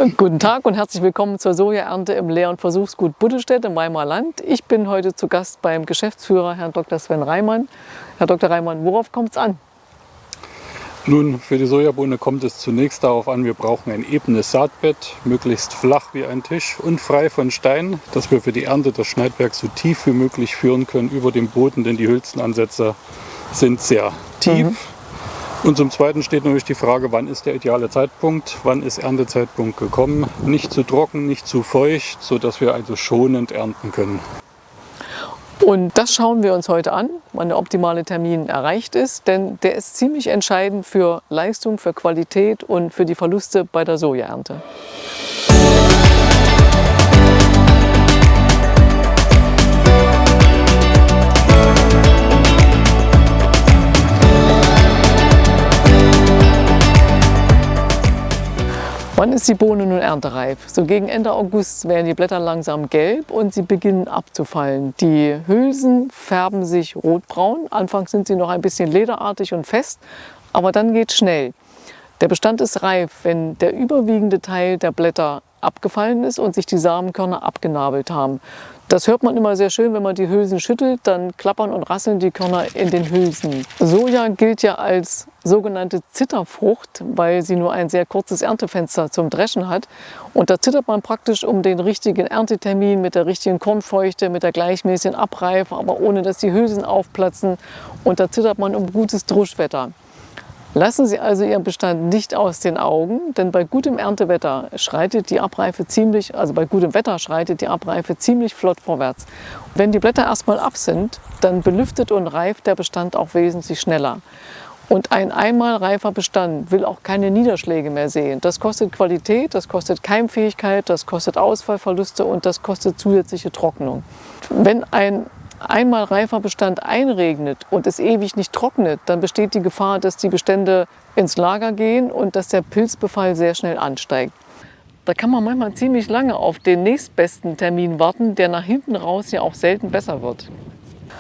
Guten Tag und herzlich willkommen zur Sojaernte im Lehr- und Versuchsgut Buddelstedt im Weimarer Land. Ich bin heute zu Gast beim Geschäftsführer, Herrn Dr. Sven Reimann. Herr Dr. Reimann, worauf kommt es an? Nun, für die Sojabohne kommt es zunächst darauf an, wir brauchen ein ebenes Saatbett, möglichst flach wie ein Tisch und frei von Steinen, dass wir für die Ernte das Schneidwerk so tief wie möglich führen können über dem Boden, denn die Hülsenansätze sind sehr tief. Und zum Zweiten steht natürlich die Frage, wann ist der ideale Zeitpunkt, wann ist Erntezeitpunkt gekommen. Nicht zu trocken, nicht zu feucht, sodass wir also schonend ernten können. Und das schauen wir uns heute an, wann der optimale Termin erreicht ist, denn der ist ziemlich entscheidend für Leistung, für Qualität und für die Verluste bei der Sojaernte. Wann ist die Bohne nun erntereif? So gegen Ende August werden die Blätter langsam gelb und sie beginnen abzufallen. Die Hülsen färben sich rotbraun. Anfangs sind sie noch ein bisschen lederartig und fest, aber dann geht es schnell. Der Bestand ist reif, wenn der überwiegende Teil der Blätter abgefallen ist und sich die Samenkörner abgenabelt haben. Das hört man immer sehr schön, wenn man die Hülsen schüttelt, dann klappern und rasseln die Körner in den Hülsen. Soja gilt ja als sogenannte Zitterfrucht, weil sie nur ein sehr kurzes Erntefenster zum Dreschen hat. Und da zittert man praktisch um den richtigen Erntetermin mit der richtigen Kornfeuchte, mit der gleichmäßigen Abreife, aber ohne dass die Hülsen aufplatzen. Und da zittert man um gutes Druschwetter. Lassen Sie also Ihren Bestand nicht aus den Augen, denn bei gutem Erntewetter schreitet die Abreife ziemlich, flott vorwärts. Wenn die Blätter erstmal ab sind, dann belüftet und reift der Bestand auch wesentlich schneller. Und ein einmal reifer Bestand will auch keine Niederschläge mehr sehen. Das kostet Qualität, das kostet Keimfähigkeit, das kostet Ausfallverluste und das kostet zusätzliche Trocknung. Wenn ein einmal reifer Bestand einregnet und es ewig nicht trocknet, dann besteht die Gefahr, dass die Bestände ins Lager gehen und dass der Pilzbefall sehr schnell ansteigt. Da kann man manchmal ziemlich lange auf den nächstbesten Termin warten, der nach hinten raus ja auch selten besser wird.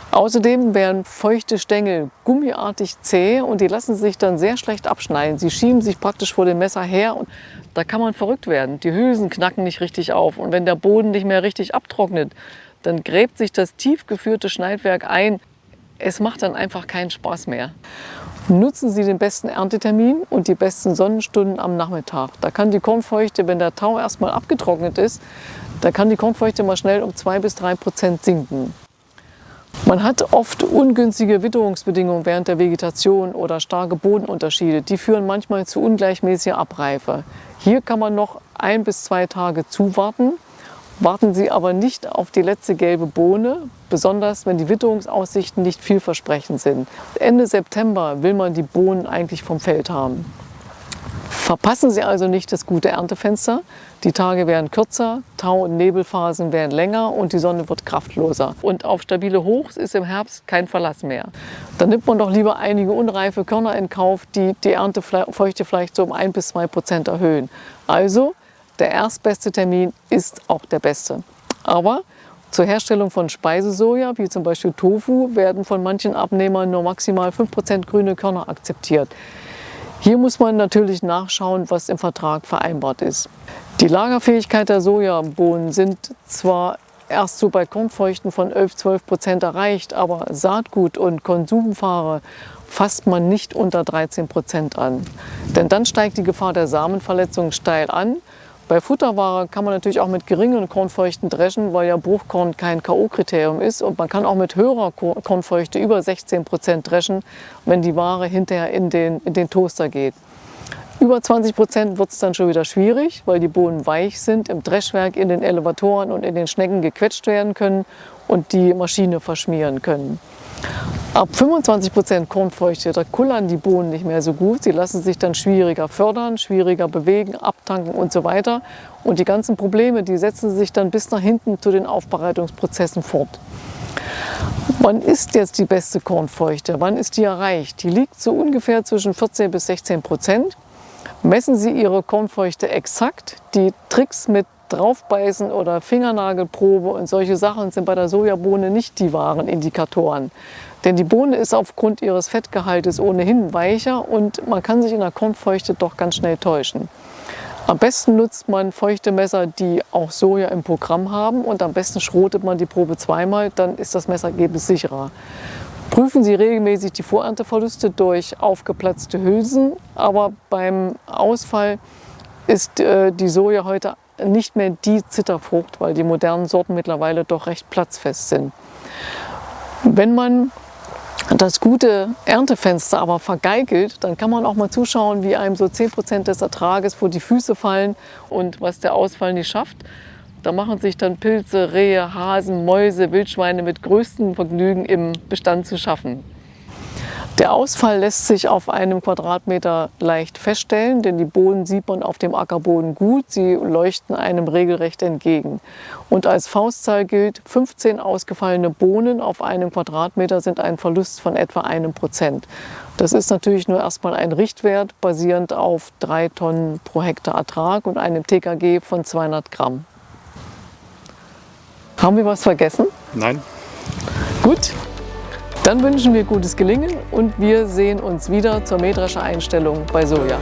Außerdem werden feuchte Stängel gummiartig zäh und die lassen sich dann sehr schlecht abschneiden. Sie schieben sich praktisch vor dem Messer her und da kann man verrückt werden. Die Hülsen knacken nicht richtig auf und wenn der Boden nicht mehr richtig abtrocknet, dann gräbt sich das tief geführte Schneidwerk ein. Es macht dann einfach keinen Spaß mehr. Nutzen Sie den besten Erntetermin und die besten Sonnenstunden am Nachmittag. Da kann die Kornfeuchte, wenn der Tau erstmal abgetrocknet ist, da kann die Kornfeuchte mal schnell um 2 bis 3% sinken. Man hat oft ungünstige Witterungsbedingungen während der Vegetation oder starke Bodenunterschiede. Die führen manchmal zu ungleichmäßiger Abreife. Hier kann man noch 1 bis 2 Tage zuwarten. Warten Sie aber nicht auf die letzte gelbe Bohne, besonders wenn die Witterungsaussichten nicht vielversprechend sind. Ende September will man die Bohnen eigentlich vom Feld haben. Verpassen Sie also nicht das gute Erntefenster. Die Tage werden kürzer, Tau- und Nebelphasen werden länger und die Sonne wird kraftloser. Und auf stabile Hochs ist im Herbst kein Verlass mehr. Dann nimmt man doch lieber einige unreife Körner in Kauf, die die Erntefeuchte vielleicht so um 1 bis 2% erhöhen. Also der erstbeste Termin ist auch der beste. Aber zur Herstellung von Speisesoja, wie zum Beispiel Tofu, werden von manchen Abnehmern nur maximal 5% grüne Körner akzeptiert. Hier muss man natürlich nachschauen, was im Vertrag vereinbart ist. Die Lagerfähigkeit der Sojabohnen sind zwar erst so bei Kornfeuchten von 11–12% erreicht, aber Saatgut und Konsumware fasst man nicht unter 13% an. Denn dann steigt die Gefahr der Samenverletzung steil an. Bei Futterware kann man natürlich auch mit geringeren Kornfeuchten dreschen, weil ja Bruchkorn kein K.O.-Kriterium ist. Und man kann auch mit höherer Kornfeuchte über 16% dreschen, wenn die Ware hinterher in den Toaster geht. Über 20% wird es dann schon wieder schwierig, weil die Bohnen weich sind, im Dreschwerk, in den Elevatoren und in den Schnecken gequetscht werden können und die Maschine verschmieren können. Ab 25% Kornfeuchte, da kullern die Bohnen nicht mehr so gut. Sie lassen sich dann schwieriger fördern, schwieriger bewegen, abtanken und so weiter. Und die ganzen Probleme, die setzen sich dann bis nach hinten zu den Aufbereitungsprozessen fort. Wann ist jetzt die beste Kornfeuchte? Wann ist die erreicht? Die liegt so ungefähr zwischen 14 bis 16%. Messen Sie Ihre Kornfeuchte exakt. Die Tricks mit Draufbeißen oder Fingernagelprobe und solche Sachen sind bei der Sojabohne nicht die wahren Indikatoren. Denn die Bohne ist aufgrund ihres Fettgehaltes ohnehin weicher und man kann sich in der Kornfeuchte doch ganz schnell täuschen. Am besten nutzt man feuchte Messer, die auch Soja im Programm haben, und am besten schrotet man die Probe zweimal, dann ist das Messergebnis sicherer. Prüfen Sie regelmäßig die Vorernteverluste durch aufgeplatzte Hülsen, aber beim Ausfall ist die Soja heute nicht mehr die Zitterfrucht, weil die modernen Sorten mittlerweile doch recht platzfest sind. Wenn man das gute Erntefenster aber vergeigelt, dann kann man auch mal zuschauen, wie einem so 10% des Ertrages vor die Füße fallen und was der Ausfall nicht schafft. Da machen sich dann Pilze, Rehe, Hasen, Mäuse, Wildschweine mit größtem Vergnügen im Bestand zu schaffen. Der Ausfall lässt sich auf einem Quadratmeter leicht feststellen, denn die Bohnen sieht man auf dem Ackerboden gut. Sie leuchten einem regelrecht entgegen. Und als Faustzahl gilt, 15 ausgefallene Bohnen auf einem Quadratmeter sind ein Verlust von etwa 1%. Das ist natürlich nur erstmal ein Richtwert, basierend auf 3 Tonnen pro Hektar Ertrag und einem TKG von 200 Gramm. Haben wir was vergessen? Nein. Gut. Dann wünschen wir gutes Gelingen und wir sehen uns wieder zur Mähdrescher-Einstellung bei Soja.